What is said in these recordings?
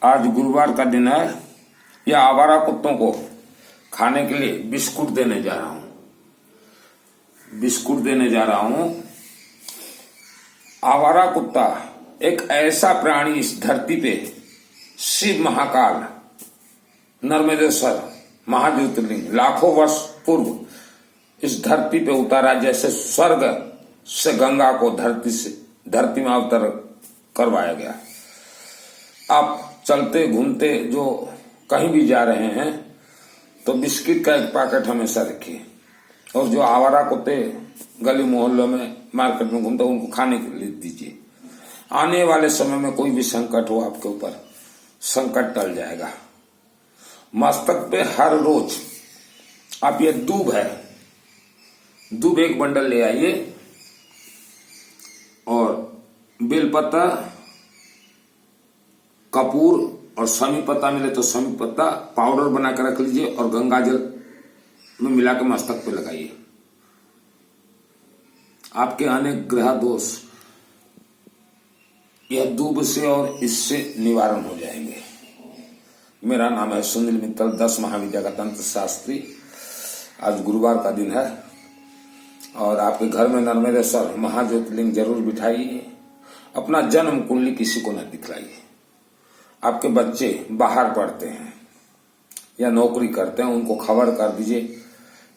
आज गुरुवार का दिन है। यह आवारा कुत्तों को खाने के लिए बिस्कुट देने जा रहा हूं। आवारा कुत्ता एक ऐसा प्राणी इस धरती पे शिव महाकाल नर्मदेश्वर महाज्योतिर्लिंग लाखों वर्ष पूर्व इस धरती पे उतारा, जैसे स्वर्ग से गंगा को धरती में अवतर करवाया गया। आप चलते घूमते जो कहीं भी जा रहे हैं तो बिस्किट का एक पैकेट हमेशा रखिए, और जो आवारा कुत्ते गली मोहल्लों में मार्केट में घूमते उनको खाने के लिए दीजिए। आने वाले समय में कोई भी संकट हो आपके ऊपर, संकट टल जाएगा। मस्तक पे हर रोज आप ये दूब एक बंडल ले आइए, और बेलपत्ता, कपूर और समी पत्ता मिले तो समी पत्ता पाउडर बना कर रख लीजिए और गंगा जल में मिला के मस्तक पे लगाइए। आपके अनेक ग्रह दोष यह दूब से और इससे निवारण हो जाएंगे। मेरा नाम है सुनील मित्तल, 10 महाविद्या का तंत्र शास्त्री। आज गुरुवार का दिन है और आपके घर में नर्मदेश्वर महाज्योतिर्लिंग जरूर बिठाइए। अपना जन्म कुंडली किसी को न दिखलाइए। आपके बच्चे बाहर पढ़ते हैं या नौकरी करते हैं, उनको खबर कर दीजिए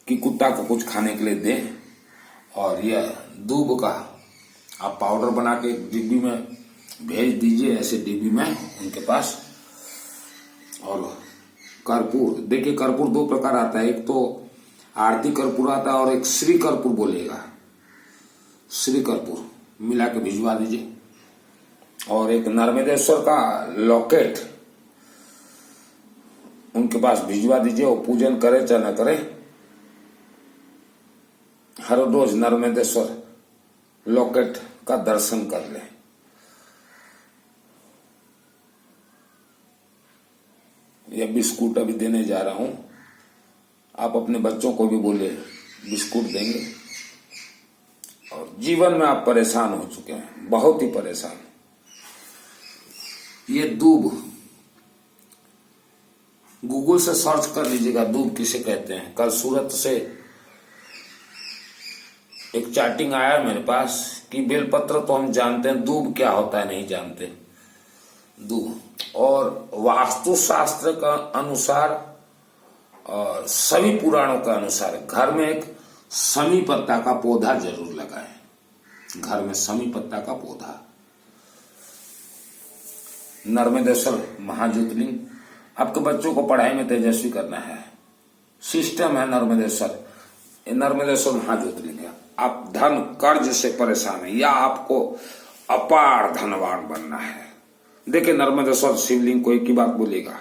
कि कुत्ता को कुछ खाने के लिए दें, और यह दूब का आप पाउडर बना के डिब्बी में भेज दीजिए, ऐसे डिब्बी में उनके पास। और कर्पूर, देखिए कर्पूर 2 प्रकार आता है, एक तो आरती कर्पूर आता है और एक श्री कर्पूर बोलेगा। श्री कर्पूर मिला के भिजवा दीजिए, और एक नर्मदेश्वर का लॉकेट उनके पास भिजवा दीजिए। वो पूजन करे चाहे न करे, हर रोज नर्मदेश्वर लॉकेट का दर्शन कर ले। यह बिस्कुट अभी देने जा रहा हूं। आप अपने बच्चों को भी बोले बिस्कुट देंगे। और जीवन में आप परेशान हो चुके हैं, बहुत ही परेशान। ये दूब गूगल से सर्च कर लीजिएगा, दूब किसे कहते हैं। कल सूरत से एक चैटिंग आया मेरे पास कि बेलपत्र तो हम जानते हैं, दूब क्या होता है नहीं जानते। दूब, और वास्तुशास्त्र का अनुसार और सभी पुराणों का अनुसार घर में एक समी पत्ता का पौधा जरूर लगाएं। घर में समी पत्ता का पौधा। नर्मदेश्वर महाज्योतिर्लिंग, आपके बच्चों को पढ़ाई में तेजस्वी करना है, सिस्टम है नर्मदेश्वर। नर्मदेश्वर महाज्योतिर्लिंग है। आप धन कर्ज से परेशान है या आपको अपार धनवान बनना है, देखिए नर्मदेश्वर शिवलिंग को एक ही बात बोलेगा,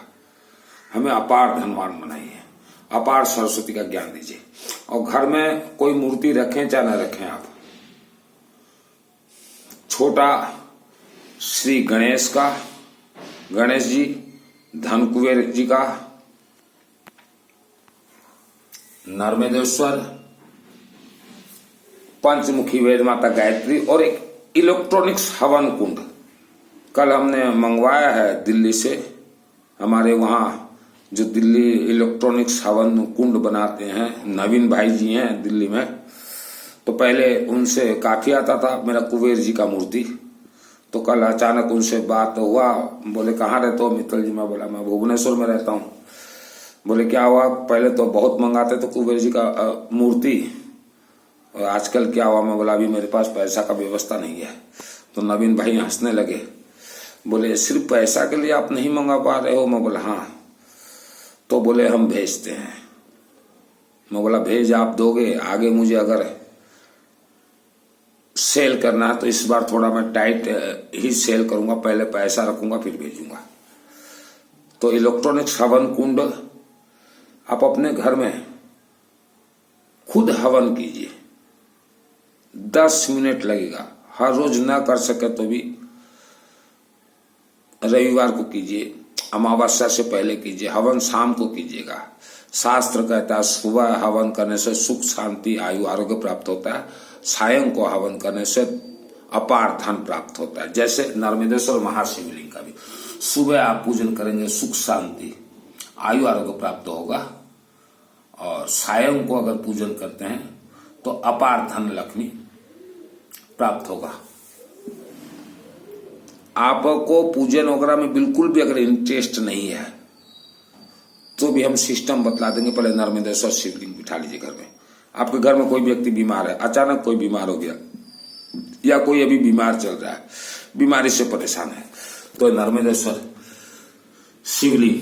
हमें अपार धनवान बनाइए, अपार सरस्वती का ज्ञान दीजिए। और घर में कोई मूर्ति रखें चाहे न रखें, आप छोटा श्री गणेश का, गणेश जी, धन कुबेर जी का, नर्मदेश्वर, पंचमुखी वेद माता गायत्री, और एक इलेक्ट्रॉनिक्स हवन कुंड कल हमने मंगवाया है दिल्ली से। हमारे वहां जो दिल्ली इलेक्ट्रॉनिक्स हवन कुंड बनाते हैं नवीन भाई जी हैं दिल्ली में, तो पहले उनसे काफी आता था मेरा कुबेर जी का मूर्ति। तो कल अचानक उनसे बात हुआ, बोले कहाँ रहते हो मित्तल जी? मैं बोला मैं भुवनेश्वर में रहता हूँ। बोले क्या हुआ? पहले तो बहुत मंगाते थे कुबेर जी का मूर्ति, आजकल क्या हुआ? मैं बोला अभी मेरे पास पैसा का व्यवस्था नहीं है। तो नवीन भाई हंसने लगे, बोले सिर्फ पैसा के लिए आप नहीं मंगा पा रहे हो? मैं बोला हाँ। तो बोले हम भेजते हैं। मैं बोला भेज आप दोगे, आगे मुझे अगर सेल करना है तो इस बार थोड़ा मैं टाइट ही सेल करूंगा, पहले पैसा रखूंगा फिर भेजूंगा। तो इलेक्ट्रॉनिक्स हवन कुंड आप अपने घर में खुद हवन कीजिए, 10 मिनट लगेगा। हर रोज ना कर सके तो भी रविवार को कीजिए, अमावस्या से पहले कीजिए। हवन शाम को कीजिएगा। शास्त्र कहता है सुबह हवन करने से सुख शांति आयु आरोग्य प्राप्त होता है, सायं को हवन करने से अपार धन प्राप्त होता है। जैसे नर्मदेश्वर महाशिवलिंग का भी सुबह आप पूजन करेंगे, सुख शांति आयु आरोग्य प्राप्त होगा। और सायं को अगर पूजन करते हैं तो अपार धन लक्ष्मी प्राप्त होगा। आपको पूजन वगैरह में बिल्कुल भी अगर इंटरेस्ट नहीं है तो भी हम सिस्टम बतला देंगे। पहले नर्मदेश्वर शिवलिंग बिठा लीजिए घर में। आपके घर में कोई व्यक्ति बीमार है, अचानक कोई बीमार हो गया या कोई अभी बीमार चल रहा है, बीमारी से परेशान है, तो नर्मदेश्वर शिवलिंग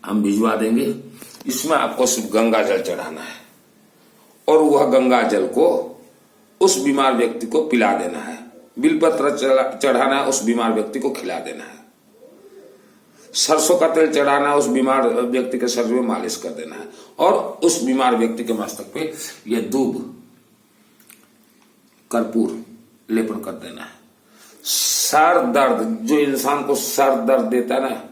हम भिजवा देंगे। इसमें आपको सिर्फ गंगा जल चढ़ाना है और वह गंगा जल को उस बीमार व्यक्ति को पिला देना है। बिलपत्र चढ़ाना है, उस बीमार व्यक्ति को खिला देना है। सरसों का तेल चढ़ाना है, उस बीमार व्यक्ति के शरीर में मालिश कर देना है और उस बीमार व्यक्ति के मस्तक पे यह दूब कर्पूर लेपन कर देना है। सर दर्द, जो इंसान को सर दर्द देता है ना,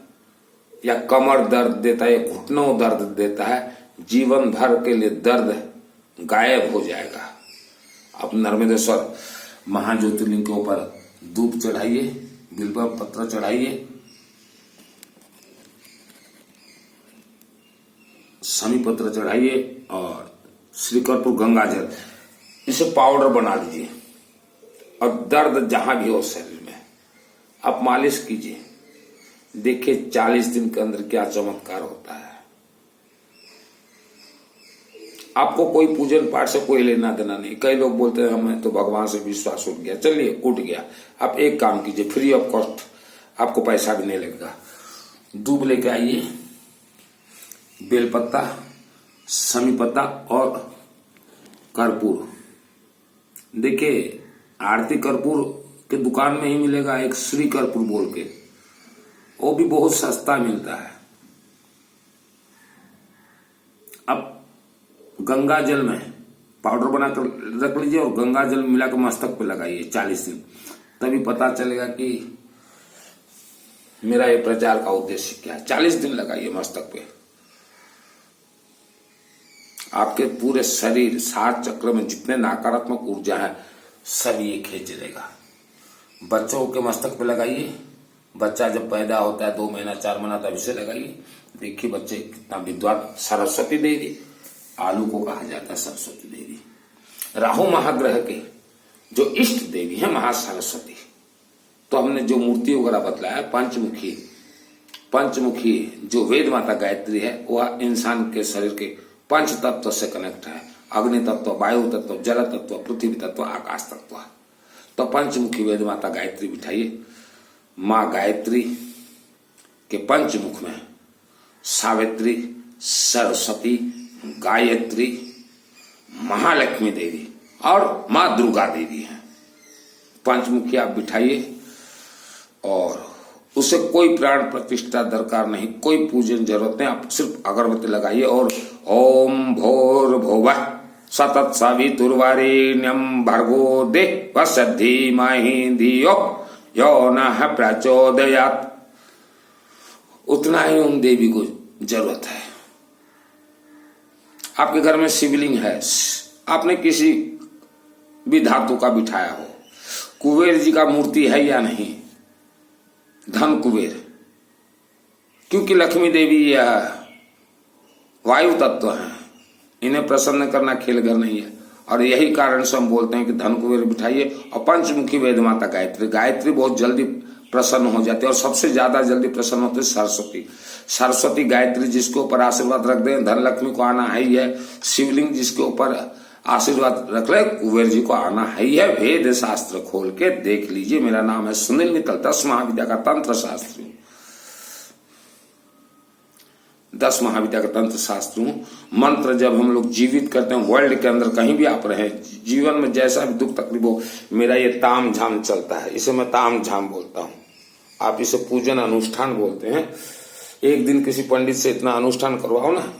या कमर दर्द देता है या घुटनों दर्द देता है, जीवन भर के लिए दर्द गायब हो जाएगा। आप नर्मदेश्वर महाज्योतिर्लिंग के ऊपर धूप चढ़ाइए, बिल्व पत्र चढ़ाइए, शमी पत्र चढ़ाइए और श्री कर्पूर गंगा जल, इसे पाउडर बना लीजिए और दर्द जहां भी हो शरीर में आप मालिश कीजिए। देखिए 40 दिन के अंदर क्या चमत्कार होता है। आपको कोई पूजन पाठ से कोई लेना देना नहीं। कई लोग बोलते हैं हमें तो भगवान से विश्वास उठ गया, चलिए उठ गया। आप एक काम कीजिए, फ्री ऑफ कॉस्ट, आपको पैसा भी नहीं लगेगा। दूब लेके आइए, बेलपत्ता, शमी पत्ता और कर्पूर। देखिए आरती कर्पूर के दुकान में ही मिलेगा एक श्री कर्पूर बोल के, वो भी बहुत सस्ता मिलता है। अब गंगा जल में पाउडर बनाकर रख लीजिए और गंगा जल मिलाकर मस्तक पे लगाइए 40 दिन, तभी पता चलेगा कि मेरा ये प्रचार का उद्देश्य क्या है। 40 दिन लगाइए मस्तक पे, आपके पूरे शरीर 7 चक्र में जितने नकारात्मक ऊर्जा है सब ये खींच लेगा। बच्चों के मस्तक पे लगाइए, बच्चा जब पैदा होता है 2 महीना 4 महीना तब इसे लगाइए। देखिए बच्चे कितना विद्वान। सरस्वती देवी, आलू को कहा जाता है सरस्वती देवी। राहु महाग्रह के जो इष्ट देवी है महासरस्वती। तो हमने जो मूर्ति वगैरह बतलाया, पंचमुखी जो वेद माता गायत्री है, वह इंसान के शरीर के 5 तत्व से कनेक्ट है। अग्नि तत्व, वायु तत्व, जल तत्व, पृथ्वी तत्व, आकाश तत्व। तो पंचमुखी वेद माता गायत्री बिठाइए। माँ गायत्री के पंचमुख में सावित्री, सरस्वती, गायत्री, महालक्ष्मी देवी और माँ दुर्गा देवी हैं। पंचमुखी आप बिठाइए और उसे कोई प्राण प्रतिष्ठा दरकार नहीं, कोई पूजन जरूरत नहीं। आप सिर्फ अगरबत्ती लगाइए और ओम भूर्भुवः सतत्सवितुर्वरेण्यं भर्गो देवस्य धीमहि धियो यो नः प्रचोदयात्। उतना ही उन देवी को जरूरत है। आपके घर में शिवलिंग है, आपने किसी भी धातु का बिठाया हो, कुबेर जी का मूर्ति है या नहीं, धन कुबेर, क्योंकि लक्ष्मी देवी यह वायु तत्व है, इन्हें प्रसन्न करना खेल घर नहीं है। और यही कारण से हम बोलते हैं कि धन कुबेर बिठाइए। और पंचमुखी वेद माता गायत्री, गायत्री बहुत जल्दी प्रसन्न हो जाती है और सबसे ज्यादा जल्दी प्रसन्न होती है सरस्वती। सरस्वती गायत्री जिसके ऊपर आशीर्वाद रख दें, धन लक्ष्मी को आना है ही है। शिवलिंग जिसके ऊपर आशीर्वाद रख ले, कुबेर जी को आना है ही है। वेद शास्त्र खोल के देख लीजिए। मेरा नाम है सुनील मित्तल, 10 महाविद्या का तंत्र शास्त्री, 10 महाविद्या का तंत्र शास्त्र हूं। मंत्र जब हम लोग जीवित करते हैं वर्ल्ड के अंदर, कहीं भी आप रहे, जीवन में जैसा भी दुख तकलीफ हो, मेरा ये ताम झाम चलता है, इसे मैं ताम झाम बोलता हूं। आप इसे पूजन अनुष्ठान बोलते हैं। एक दिन किसी पंडित से इतना अनुष्ठान करवाओ ना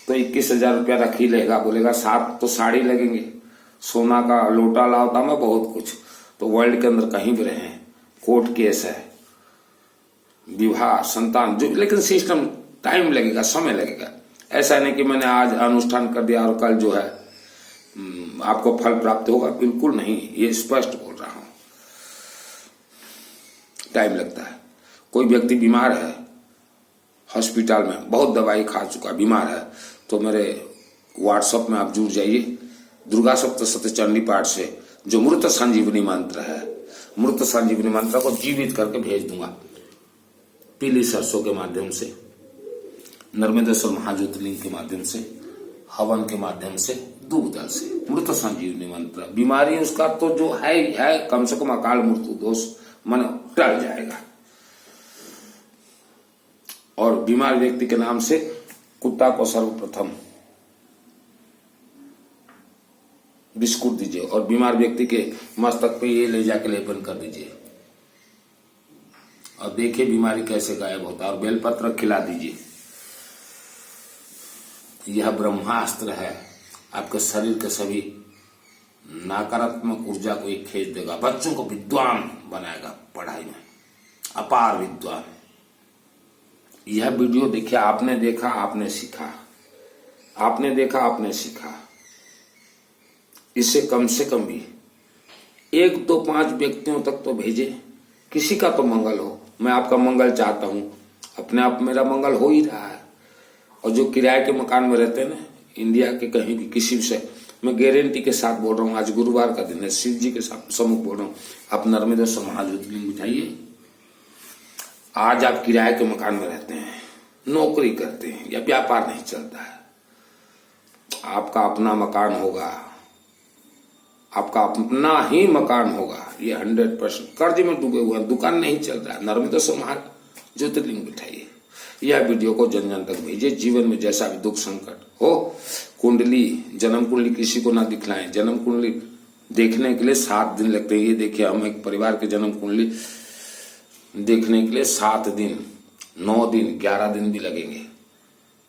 तो 21,000 रुपया रख ही लेगा। बोलेगा 7 तो साड़ी लगेंगे, सोना का लोटा लाता मैं बहुत कुछ। तो वर्ल्ड के अंदर कहीं भी रहे, कोर्ट केस है, विवाह, संतान, जो, लेकिन सिस्टम टाइम लगेगा, समय लगेगा। ऐसा नहीं कि मैंने आज अनुष्ठान कर दिया और कल जो है आपको फल प्राप्त होगा, बिल्कुल नहीं। ये स्पष्ट बोल रहा हूं, टाइम लगता है। कोई व्यक्ति बीमार है, हॉस्पिटल में बहुत दवाई खा चुका, बीमार है, तो मेरे व्हाट्सएप में आप जुड़ जाइए। दुर्गा सप्तशती चंडी पाठ से जो मृत संजीवनी मंत्र है, मृत संजीवनी मंत्र को जीवित करके भेज दूंगा पीली सरसों के माध्यम से, नर्मदेश्वर महाज्योतिर्लिंग के माध्यम से, हवन के माध्यम से, दूध दल से, मृत संजीवनी मंत्र। बीमारी उसका तो जो है कम से कम अकाल मृत्यु दोष मन टल जाएगा। और बीमार व्यक्ति के नाम से कुत्ता को सर्वप्रथम बिस्कुट दीजिए और बीमार व्यक्ति के मस्तक पे ये ले जाके लेपन कर दीजिए और देखिए बीमारी कैसे गायब होता है। और बेलपत्र खिला दीजिए। यह ब्रह्मास्त्र है, आपके शरीर के सभी नकारात्मक ऊर्जा को एक खींच देगा, बच्चों को विद्वान बनाएगा, पढ़ाई में अपार विद्वान। यह वीडियो देखिए, आपने देखा आपने सीखा, आपने देखा आपने सीखा। इससे कम से कम भी 1, 2, 5 व्यक्तियों तक तो भेजे, किसी का तो मंगल हो। मैं आपका मंगल चाहता हूं, अपने आप मेरा मंगल हो ही रहा है। और जो किराए के मकान में रहते हैं ना, इंडिया के कहीं भी किसी से, मैं गारंटी के साथ बोल रहा हूँ, आज गुरुवार का दिन है, शिव जी के सम्मुख बोल रहा हूँ, आप नर्मदेश्वर महाज्योतिर्लिंग बिठाइए। आज आप किराए के मकान में रहते हैं, नौकरी करते हैं या व्यापार नहीं चलता है, आपका अपना मकान होगा, आपका अपना ही मकान होगा, ये 100%। कर्ज में डूबे हुए हैं, दुकान नहीं चल रहा है, नर्मदेश्वर महाज्योतिर्लिंग बिठाइए। यह वीडियो को जन जन तक भेजिए। जीवन में जैसा भी दुख संकट हो, कुंडली, जन्म कुंडली किसी को ना दिखलाएं। जन्म कुंडली देखने के लिए 7 दिन लगते हैं। ये देखिए, हम एक परिवार के जन्म कुंडली देखने के लिए 7 दिन, 9 दिन, 11 दिन भी लगेंगे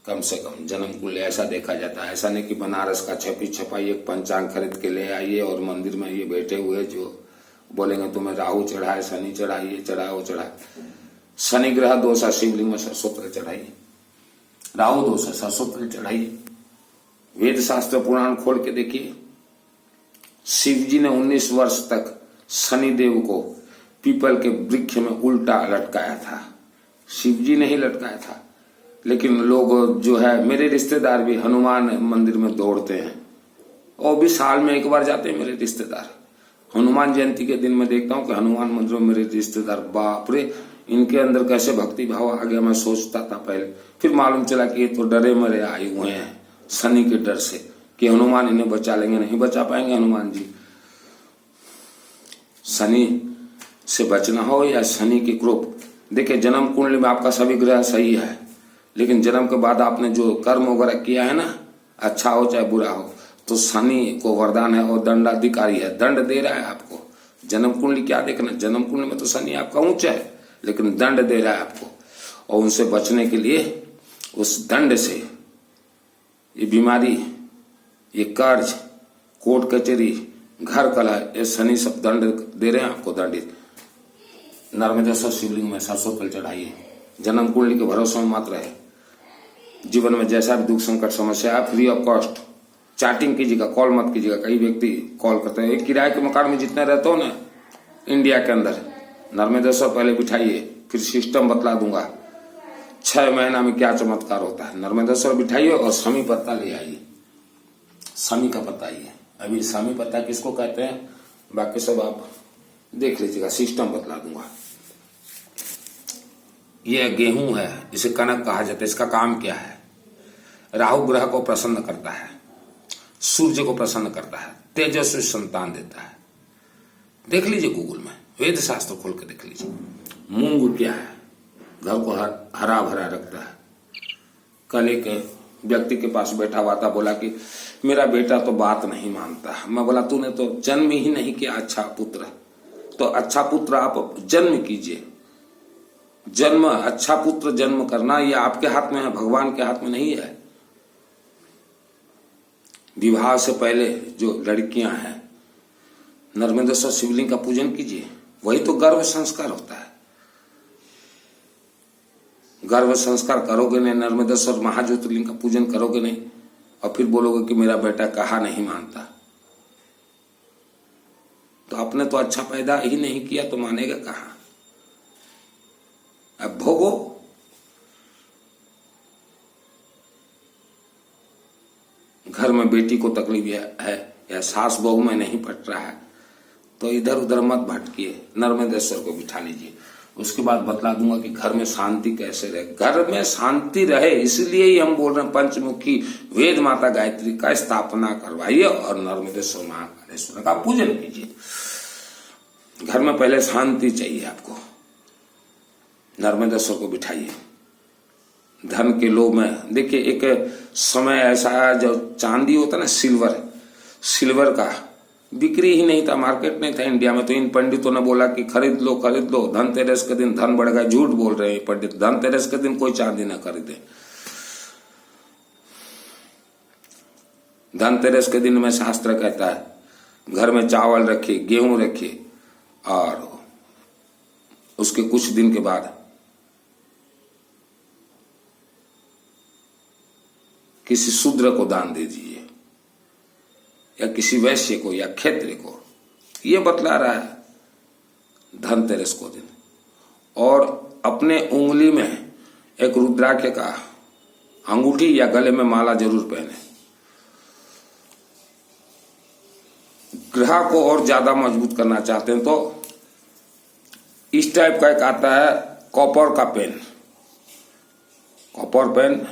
कम से कम। जन्म कुंडली ऐसा देखा जाता है। ऐसा नहीं कि बनारस का छपी छपाई एक पंचांग खरीद के ले आइए और मंदिर में ये बैठे हुए जो बोलेंगे तुम्हें राहु चढ़ा है, शनि चढ़ा, ये चढ़ा, वो चढ़ा। शनि ग्रह दोष है, शिवलिंग में सरसों तेल चढ़ाइए। राहु दोष है, सरसों तेल चढ़ाइए। वेद शास्त्र पुराण खोल के देखिए, शिव जी ने 19 वर्ष तक शनिदेव को पीपल के वृक्ष में उल्टा लटकाया था। शिव जी ने ही लटकाया था। लेकिन लोग जो है, मेरे रिश्तेदार भी हनुमान मंदिर में दौड़ते हैं और भी साल में एक बार जाते हैं मेरे रिश्तेदार। हनुमान जयंती के दिन मैं देखता हूँ कि हनुमान मंदिर में मेरे रिश्तेदार, बाप रे, इनके अंदर कैसे भक्ति भाव आ गया। मैं सोचता था पहले, फिर मालूम चला कि ये तो डरे मरे आए हुए हैं शनि के डर से कि हनुमान इन्हें बचा लेंगे। नहीं बचा पाएंगे हनुमान जी। शनि से बचना हो या शनि की कृप, देखिए जन्म कुंडली में आपका सभी ग्रह सही है, लेकिन जन्म के बाद आपने जो कर्म वगैरह किया है ना, अच्छा हो चाहे बुरा हो, तो शनि को वरदान है और दंडाधिकारी है, दंड दे रहा है आपको। जन्म कुंडली क्या देखना, जन्म कुंडली में तो शनि आपका ऊंचा है, लेकिन दंड दे रहा है आपको। और उनसे बचने के लिए, उस दंड से, ये बीमारी, ये कर्ज, कोर्ट कचहरी, घर कलह, ये शनि सब दंड दे रहे हैं आपको, दंडित। नर्मदेश्वर शिवलिंग में सरसों तेल चढ़ाइए। जन्म कुंडली के भरोसे में मात्र है। जीवन में जैसा भी दुख संकट समस्या है, फ्री ऑफ कॉस्ट चैटिंग कीजिएगा, कॉल मत कीजिएगा। कई व्यक्ति कॉल करते हैं। एक किराए के मकान में जितने रहते हो ना इंडिया के अंदर, नर्मदेश्वर पहले बिठाइए, फिर सिस्टम बतला दूंगा 6 महीना में क्या चमत्कार होता है। नर्मदेश्वर बिठाइए और समी पत्ता ले आइए। समी का पत्ता ही है। अभी समी पत्ता किसको कहते हैं, बाकी सब आप देख लीजिएगा, सिस्टम बतला दूंगा। यह गेहूं है, इसे कनक कहा जाता है। इसका काम क्या है, राहु ग्रह को प्रसन्न करता है, सूर्य को प्रसन्न करता है, तेजस्वी संतान देता है। देख लीजिए गूगल में, वेद शास्त्र खोल के देख लीजिए। मूंग क्या है, घर को हरा भरा रखता है। कल एक व्यक्ति के पास बैठा हुआ था, बोला कि मेरा बेटा तो बात नहीं मानता। मैं बोला तूने तो जन्म ही नहीं किया अच्छा पुत्र, तो अच्छा पुत्र आप जन्म कीजिए। जन्म, अच्छा पुत्र जन्म करना ये आपके हाथ में है, भगवान के हाथ में नहीं है। विवाह से पहले जो लड़कियां हैं, नर्मदेश्वर शिवलिंग का पूजन कीजिए, वही तो गर्भ संस्कार होता है। गर्भ संस्कार करोगे नहीं, नर्मदेश्वर महाज्योतिर्लिंग का पूजन करोगे नहीं, और फिर बोलोगे कि मेरा बेटा कहा नहीं मानता, तो आपने तो अच्छा पैदा ही नहीं किया, तो मानेगा कहाँ। अब भोगो। घर में बेटी को तकलीफ है या सास बहू में नहीं पट रहा है तो इधर उधर मत भटकिए, नर्मदेश्वर को बिठा लीजिए। उसके बाद बतला दूंगा कि घर में शांति कैसे रहे। घर में शांति रहे इसलिए ही हम बोल रहे हैं पंचमुखी वेद माता गायत्री का स्थापना करवाइए और नर्मदेश्वर महाकालेश्वर का पूजन कीजिए। घर में पहले शांति चाहिए आपको, नर्मदेश्वर को बिठाइए। धन के लोभ में देखिए, एक समय ऐसा है जो चांदी होता है ना, सिल्वर का बिक्री ही नहीं था, मार्केट नहीं था इंडिया में। तो इन पंडितों ने बोला कि खरीद लो खरीद लो, धनतेरस के दिन धन बढ़ गया। झूठ बोल रहे हैं पंडित, धनतेरस के दिन कोई चांदी ना खरीदे। धनतेरस के दिन में शास्त्र कहता है घर में चावल रखिए, गेहूं रखिए और उसके कुछ दिन के बाद किसी शूद्र को दान दे दीजिए या किसी वैश्य को या क्षेत्रीय को। ये बतला रहा है धनतेरस को दिन। और अपने उंगली में एक रुद्राक्ष का अंगूठी या गले में माला जरूर पहने। ग्रह को और ज्यादा मजबूत करना चाहते हैं तो इस टाइप का एक आता है कॉपर का पेन। कॉपर पेन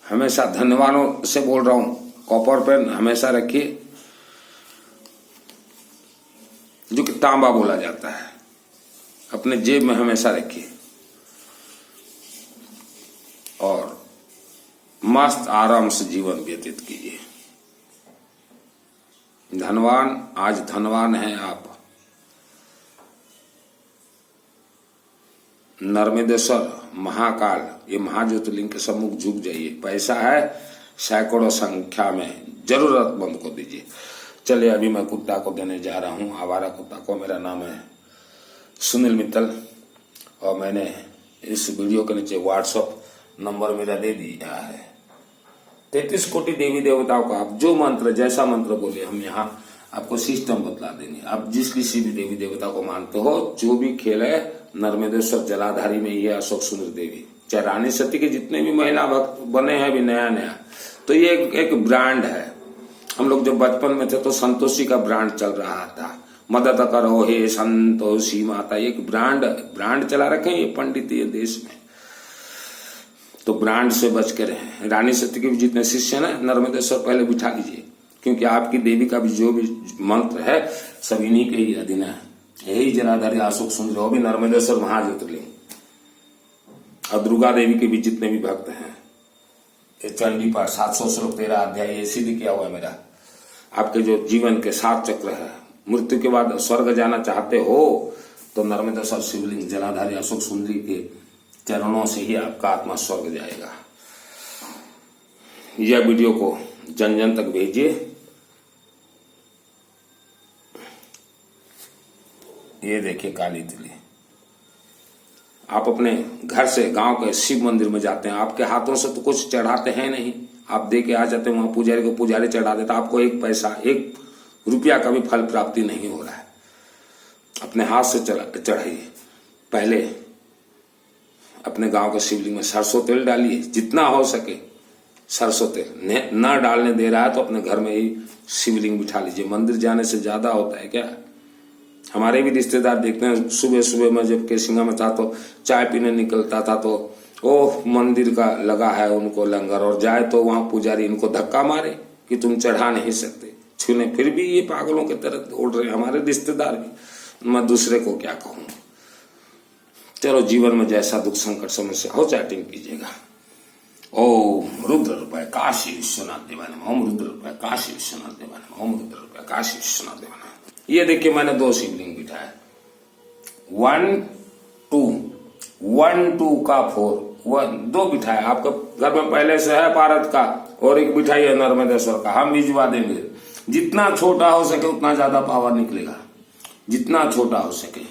हमेशा, धन्यवादों से बोल रहा हूं, कॉपर पेन हमेशा रखिए, जो कि तांबा बोला जाता है, अपने जेब में हमेशा रखिए और मस्त आराम से जीवन व्यतीत कीजिए। धनवान, आज धनवान हैं आप। नर्मदेश्वर महाकाल, ये महाज्योतिर्लिंग के सम्मुख झुक जाइए। पैसा है सैकड़ों संख्या में, जरूरतमंद को दीजिए। चलिए अभी मैं कुत्ता को देने जा रहा हूं, आवारा कुत्ता को। मेरा नाम है सुनील मित्तल और मैंने इस वीडियो के नीचे व्हाट्सएप नंबर मेरा दे दिया है। 33 कोटि देवी देवताओं का आप जो मंत्र, जैसा मंत्र बोले, हम यहाँ आपको सिस्टम बतला देंगे। आप जिस किसी भी देवी देवता को मानते हो, जो भी खेल है, नर्मदेश्वर जलाधारी में ये अशोक सुंदर देवी, चाहे रानी सती के जितने भी महिला भक्त बने हैं अभी नया नया, तो ये एक ब्रांड है। हम लोग जब बचपन में थे तो संतोषी का ब्रांड चल रहा था, मदद करो हे संतोषी माता। एक ब्रांड चला रखे हैं ये पंडित ये देश में, तो ब्रांड से बच के रहे। रानी सती के भी जितने शिष्य हैं नर्मदेश्वर पहले बिठा लीजिए, क्योंकि आपकी देवी का भी जो भी मंत्र है सब इन्हीं के ही अधीन है। यही जलाधारी अशोक सुंदर, वो भी नर्मदेश्वर महाज्योतिर्लिंग। और दुर्गा देवी के भी जितने भी भक्त हैं, ये चंडी पाठ 700 श्लोक 13 अध्याय, ये सिद्ध किया हुआ है मेरा। आपके जो जीवन के 7 चक्र है, मृत्यु के बाद स्वर्ग जाना चाहते हो तो नर्मदेश्वर शिवलिंग जलाधारी अशोक सुंदरी के चरणों से ही आपका आत्मा स्वर्ग जाएगा। यह वीडियो को जन जन तक भेजिए। ये देखिए काली तिली। आप अपने घर से गांव के शिव मंदिर में जाते हैं, आपके हाथों से तो कुछ चढ़ाते हैं नहीं, आप दे के आ जाते हैं वहां पुजारी को, पुजारी चढ़ा देता। आपको 1 पैसा 1 रुपया का भी फल प्राप्ति नहीं हो रहा है। अपने हाथ से चढ़ाइए। पहले अपने गांव के शिवलिंग में सरसों तेल डालिए, जितना हो सके सरसों तेल। न डालने दे रहा है तो अपने घर में ही शिवलिंग बिठा लीजिए। मंदिर जाने से ज्यादा होता है क्या? हमारे भी रिश्तेदार देखते हैं, सुबह सुबह में जब केसिंगा में था तो चाय पीने निकलता था तो ओह मंदिर का लगा है उनको लंगर, और जाए तो वहां पुजारी इनको धक्का मारे कि तुम चढ़ा नहीं सकते छूने, फिर भी ये पागलों की तरह उड़ रहे। हमारे रिश्तेदार भी, मैं दूसरे को क्या कहूँ। चलो जीवन में जैसा दुख संकट समस्या हो चैटिंग कीजिएगा। ओम रुद्र रूपाय काशी विश्वनाथ देवाय नमः, ओम रुद्र रूपाय काशी विश्वनाथ देवाय नमः, ओम रुद्र रूपाय काशी विश्वनाथ देवाय नमः। ये देखिए मैंने 2 शिवलिंग बिठाए, 1 2 का 4 2 बिठाए। आपके घर में पहले से है भारत का और एक बिठाई है नर्मदेश्वर का, हम भिजवा देंगे। जितना छोटा हो सके उतना ज्यादा पावर निकलेगा, जितना छोटा हो सके।